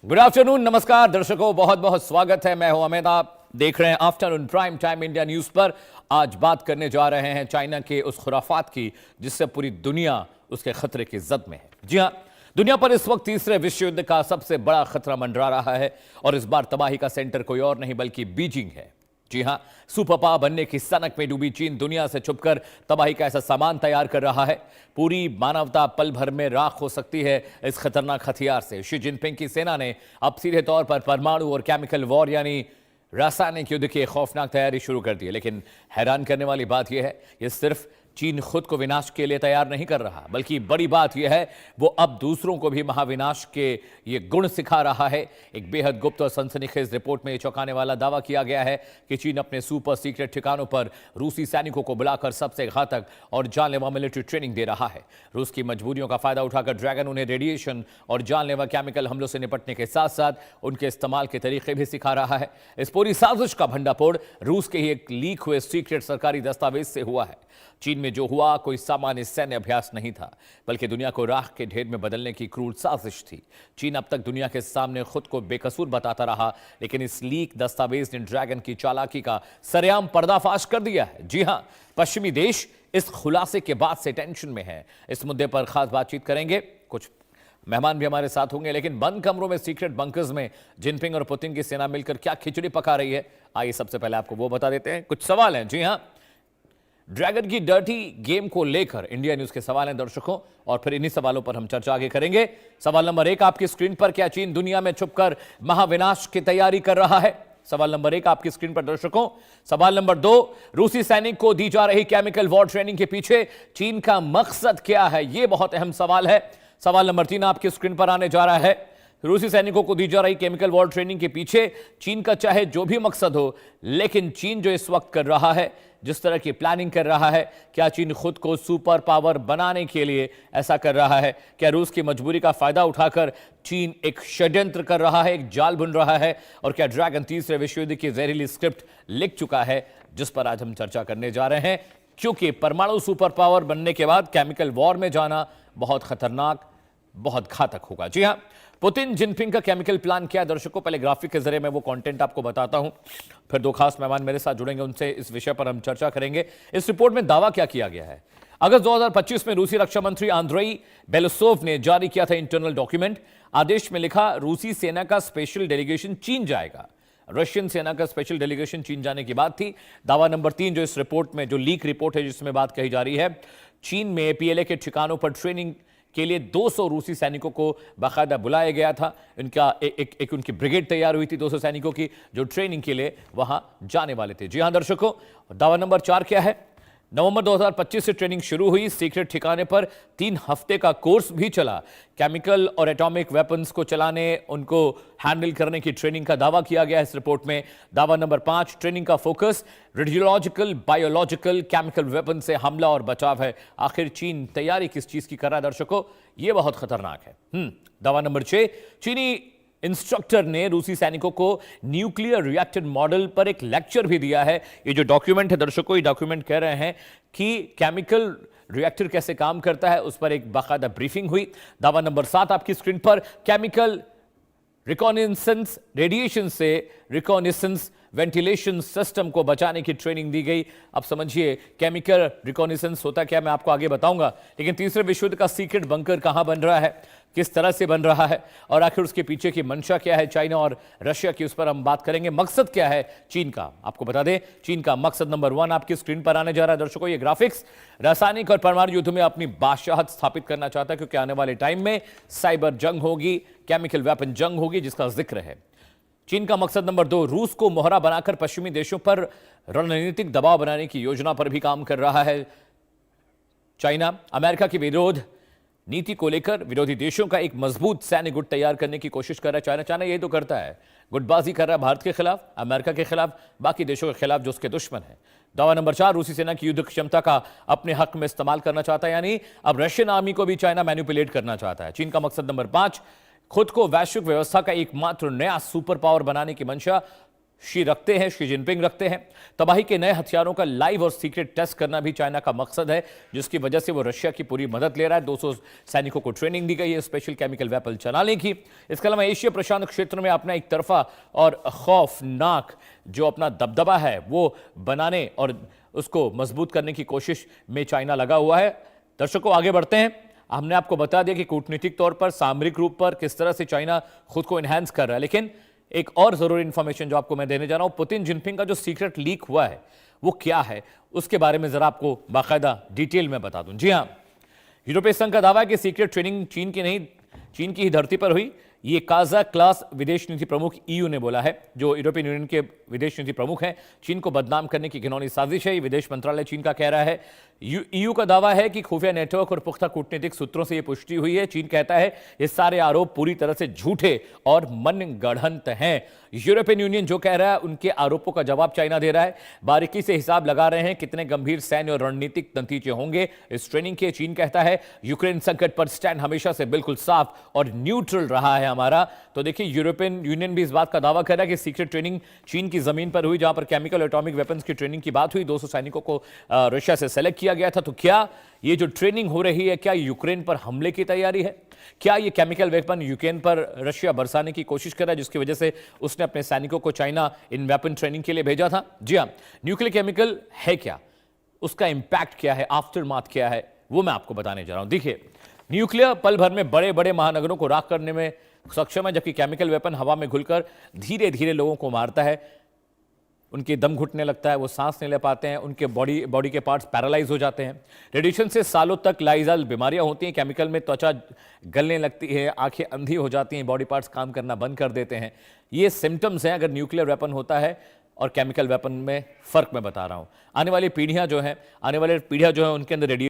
Good afternoon, नमस्कार दर्शकों, बहुत बहुत स्वागत है। मैं हूं अमित, आप देख रहे हैं afternoon prime time India news पर। आज बात करने जा रहे हैं चाइना के उस खुराफात की जिससे पूरी दुनिया उसके खतरे की जद में है। जी हां, दुनिया पर इस वक्त तीसरे विश्व युद्ध का सबसे बड़ा खतरा मंडरा रहा है और इस बार तबाही का सेंटर कोई और नहीं बल्कि बीजिंग है। जी हां, सुपर पावर बनने की सनक में डूबी चीन दुनिया से छुपकर तबाही का ऐसा सामान तैयार कर रहा है। पूरी मानवता पल भर में राख हो सकती है इस खतरनाक हथियार से। शी जिनपिंग की सेना ने अब सीधे तौर पर परमाणु और केमिकल वॉर यानी रासायनिक युद्ध की खौफनाक तैयारी शुरू कर दी है। लेकिन हैरान करने वाली बात यह है, यह सिर्फ चीन खुद को विनाश के लिए तैयार नहीं कर रहा, बल्कि बड़ी बात यह है वो अब दूसरों को भी महाविनाश के ये गुण सिखा रहा है। एक बेहद गुप्त और सनसनीखेज रिपोर्ट में चौंकाने वाला दावा किया गया है कि चीन अपने सुपर सीक्रेट ठिकानों पर रूसी सैनिकों को बुलाकर सबसे घातक और जानलेवा मिलिट्री ट्रेनिंग दे रहा है। रूस की मजबूरियों का फायदा उठाकर ड्रैगन उन्हें रेडिएशन और जानलेवा केमिकल हमलों से निपटने के साथ साथ उनके इस्तेमाल के तरीके भी सिखा रहा है। इस पूरी साजिश का भंडाफोड़ रूस के ही एक लीक हुए सीक्रेट सरकारी दस्तावेज से हुआ है। चीन में जो हुआ कोई सामान्य सैन्य अभ्यास नहीं था, बल्कि दुनिया को राख के ढेर में बदलने की क्रूर साजिश थी। चीन अब तक दुनिया के सामने खुद को बेकसूर बताता रहा, लेकिन इस लीक दस्तावेज ने ड्रैगन की चालाकी का सरेआम पर्दाफाश कर दिया है। जी हां, पश्चिमी देश इस खुलासे के बाद से टेंशन में है। इस मुद्दे पर खास बातचीत करेंगे, कुछ मेहमान भी हमारे साथ होंगे, लेकिन बंद कमरों में सीक्रेट बंकर्स में जिनपिंग और पुतिन की सेना मिलकर क्या खिचड़ी पका रही है, आइए सबसे पहले आपको वो बता देते हैं। कुछ सवाल हैं। जी हां, ड्रैगन की डर्टी गेम को लेकर इंडिया न्यूज के सवाल हैं दर्शकों, और फिर इन्हीं सवालों पर हम चर्चा आगे करेंगे। सवाल नंबर 1 आपकी स्क्रीन पर, क्या चीन दुनिया में छुपकर महाविनाश की तैयारी कर रहा है? सवाल नंबर 1 आपकी स्क्रीन पर दर्शकों। सवाल नंबर 2, रूसी सैनिक को दी जा रही केमिकल वॉर ट्रेनिंग के पीछे चीन का मकसद क्या है? यह बहुत अहम सवाल है। सवाल नंबर 3 आपकी स्क्रीन पर आने जा रहा है। रूसी सैनिकों को दी जा रही केमिकल वॉर ट्रेनिंग के पीछे चीन का चाहे जो भी मकसद हो, लेकिन चीन जो इस वक्त कर रहा है, जिस तरह की प्लानिंग कर रहा है, क्या चीन खुद को सुपर पावर बनाने के लिए ऐसा कर रहा है? क्या रूस की मजबूरी का फायदा उठाकर चीन एक षड्यंत्र कर रहा है, एक जाल बुन रहा है? और क्या ड्रैगन तीसरे विश्व युद्ध की जहरीली स्क्रिप्ट लिख चुका है, जिस पर आज हम चर्चा करने जा रहे हैं? क्योंकि परमाणु सुपर पावर बनने के बाद केमिकल वॉर में जाना बहुत खतरनाक, बहुत घातक होगा। जी हां, पुतिन जिनपिंग का केमिकल प्लान क्या है दर्शकों? पहले ग्राफिक के जरिए मैं वो कंटेंट आपको बताता हूं, फिर 2 खास मेहमान मेरे साथ जुड़ेंगे, उनसे इस विषय पर हम चर्चा करेंगे। इस रिपोर्ट में दावा क्या किया गया है? अगस्त 2025 में रूसी रक्षा मंत्री आंद्रेई बेलोसोव ने जारी किया था इंटरनल डॉक्यूमेंट। आदेश में लिखा, रूसी सेना का स्पेशल डेलीगेशन चीन जाएगा। रशियन सेना का स्पेशल डेलीगेशन चीन जाने की बात थी। दावा नंबर 3 जो इस रिपोर्ट में, जो लीक रिपोर्ट है जिसमें बात कही जा रही है, चीन में पीएलए के ठिकानों पर ट्रेनिंग के लिए 200 रूसी सैनिकों को बाकायदा बुलाया गया था। इनका एक उनकी ब्रिगेड तैयार हुई थी 200 सैनिकों की, जो ट्रेनिंग के लिए वहां जाने वाले थे। जी हां दर्शकों, दावा नंबर 4 क्या है? नवंबर 2025 से ट्रेनिंग शुरू हुई। सीक्रेट ठिकाने पर 3 हफ्ते का कोर्स भी चला। केमिकल और एटॉमिक वेपन्स को चलाने, उनको हैंडल करने की ट्रेनिंग का दावा किया गया है इस रिपोर्ट में। दावा नंबर 5, ट्रेनिंग का focus radiological, biological, chemical weapon से हमला और बचाव है। आखिर चीन तैयारी किस चीज की कर रहा है दर्शकों? यह बहुत खतरनाक है। दावा नंबर 6, चीनी इंस्ट्रक्टर ने रूसी सैनिकों को न्यूक्लियर रिएक्टर मॉडल पर एक लेक्चर भी दिया है। ये जो डॉक्यूमेंट है दर्शकों, ये डॉक्यूमेंट कह रहे हैं कि केमिकल रिएक्टर कैसे काम करता है, उस पर एक बाकायदा ब्रीफिंग हुई। दावा नंबर 7 आपकी स्क्रीन पर, केमिकल रिकॉनिसेंस रेडिएशन से रिकॉनिसेंस वेंटिलेशन सिस्टम को बचाने की ट्रेनिंग दी गई। अब समझिए केमिकल रिकॉनिसेंस होता क्या, मैं आपको आगे बताऊंगा। लेकिन तीसरे विश्व युद्ध का सीक्रेट बंकर कहां बन रहा है, किस तरह से बन रहा है, और आखिर उसके पीछे की मंशा क्या है चाइना और रशिया की, उस पर हम बात करेंगे। मकसद क्या है चीन का, आपको बता दें, चीन का मकसद नंबर 1 आपकी स्क्रीन पर आने जा रहा है दर्शकों। ये ग्राफिक्स रासायनिक और परमाणु युद्ध में अपनी बादशाहत स्थापित करना चाहता है, क्योंकि आने वाले टाइम में साइबर जंग होगी, केमिकल वेपन जंग होगी, जिसका जिक्र है। चीन का मकसद नंबर 2, रूस को मोहरा बनाकर पश्चिमी देशों पर रणनीतिक दबाव बनाने की योजना पर भी काम कर रहा है। चाइना अमेरिका की विरोध नीति को लेकर विरोधी देशों का एक मजबूत सैन्य गुट तैयार करने की कोशिश कर रहा है। चाइना यही तो करता है, गुटबाजी कर रहा है भारत के खिलाफ, अमेरिका के खिलाफ, बाकी देशों के खिलाफ जो उसके दुश्मन है। दावा नंबर 4, रूसी सेना की युद्ध क्षमता का अपने हक में इस्तेमाल करना चाहता है, यानी अब रशियन आर्मी को भी चाइना मैनिपुलेट करना चाहता है। चीन का मकसद नंबर 5, खुद को वैश्विक व्यवस्था का एकमात्र नया सुपर पावर बनाने की मंशा। शी रखते हैं, शी जिनपिंग रखते हैं। तबाही के नए हथियारों का लाइव और सीक्रेट टेस्ट करना भी चाइना का मकसद है, जिसकी वजह से वो रशिया की पूरी मदद ले रहा है। 200 सैनिकों को ट्रेनिंग दी गई है स्पेशल केमिकल वेपन चलाने की। इसके अलावा एशिया प्रशांत क्षेत्र में अपना एक तरफा और खौफनाक जो अपना दबदबा है वो बनाने और उसको मजबूत करने की कोशिश में चाइना लगा हुआ है। दर्शकों, आगे बढ़ते हैं। हमने आपको बता दिया कि कूटनीतिक तौर पर, सामरिक रूप पर किस तरह से चाइना खुद को एनहांस कर रहा है, लेकिन एक और जरूरी इंफॉर्मेशन जो आपको मैं देने जा रहा हूं, पुतिन जिनपिंग का जो सीक्रेट लीक हुआ है वो क्या है, उसके बारे में जरा आपको बाकायदा डिटेल में बता दूं। जी हां, यूरोपीय संघ का दावा है कि सीक्रेट ट्रेनिंग चीन की नहीं, चीन की ही धरती पर हुई। ये काजा क्लास विदेश नीति प्रमुख ईयू ने बोला है, जो यूरोपियन यूनियन के विदेश नीति प्रमुख हैं। चीन को बदनाम करने की घिनौनी साजिश है, ये विदेश मंत्रालय चीन का कह रहा है। ईयू का दावा है कि खुफिया नेटवर्क और पुख्ता कूटनीतिक सूत्रों से यह पुष्टि हुई है। चीन कहता है ये सारे आरोप पूरी तरह से झूठे और मनगढ़ंत हैं। यूरोपियन यूनियन जो कह रहा है, उनके आरोपों का जवाब चाइना दे रहा है। बारीकी से हिसाब लगा रहे हैं कितने गंभीर सैन्य और रणनीतिक नतीजे होंगे इस ट्रेनिंग के। चीन कहता है यूक्रेन संकट पर स्टैंड हमेशा से बिल्कुल साफ और न्यूट्रल रहा है हमारा। तो देखिए, यूरोपियन यूनियन भी इस बात का दावा कर रहा है कि सीक्रेट ट्रेनिंग चीन की जमीन पर हुई, जहां पर केमिकल एटॉमिक वेपन्स की ट्रेनिंग की बात हुई। 200 सैनिकों को रशिया से सेलेक्ट किया गया था। तो क्या ये जो ट्रेनिंग हो रही है, क्या यूक्रेन पर हमले की तैयारी है? क्या ये केमिकल वेपन यूक्रेन पर रशिया बरसाने की कोशिश कर रहा है, जिसकी वजह से उसने अपने सैनिकों को चाइना इन वेपन ट्रेनिंग के लिए भेजा था? जी हां, न्यूक्लियर केमिकल है क्या, उसका इंपैक्ट क्या है, आफ्टरमाथ क्या है, वो मैं आपको बताने जा रहा हूं। देखिए, न्यूक्लियर पल भर में बड़े बड़े महानगरों को राख करने में सक्षम है, जबकि केमिकल वेपन हवा में घुलकर धीरे धीरे लोगों को मारता है। उनके दम घुटने लगता है, वो सांस नहीं ले पाते हैं, उनके बॉडी के पार्ट्स पैरालाइज हो जाते हैं। रेडिएशन से सालों तक लाइजाल बीमारियां होती हैं। केमिकल में त्वचा गलने लगती है, आंखें अंधी हो जाती हैं, बॉडी पार्ट्स काम करना बंद कर देते हैं। ये सिम्टम्स हैं अगर न्यूक्लियर वेपन होता है और केमिकल वेपन में फर्क मैं बता रहा हूं। आने वाली पीढ़ियां जो हैं उनके अंदर रेडिएशन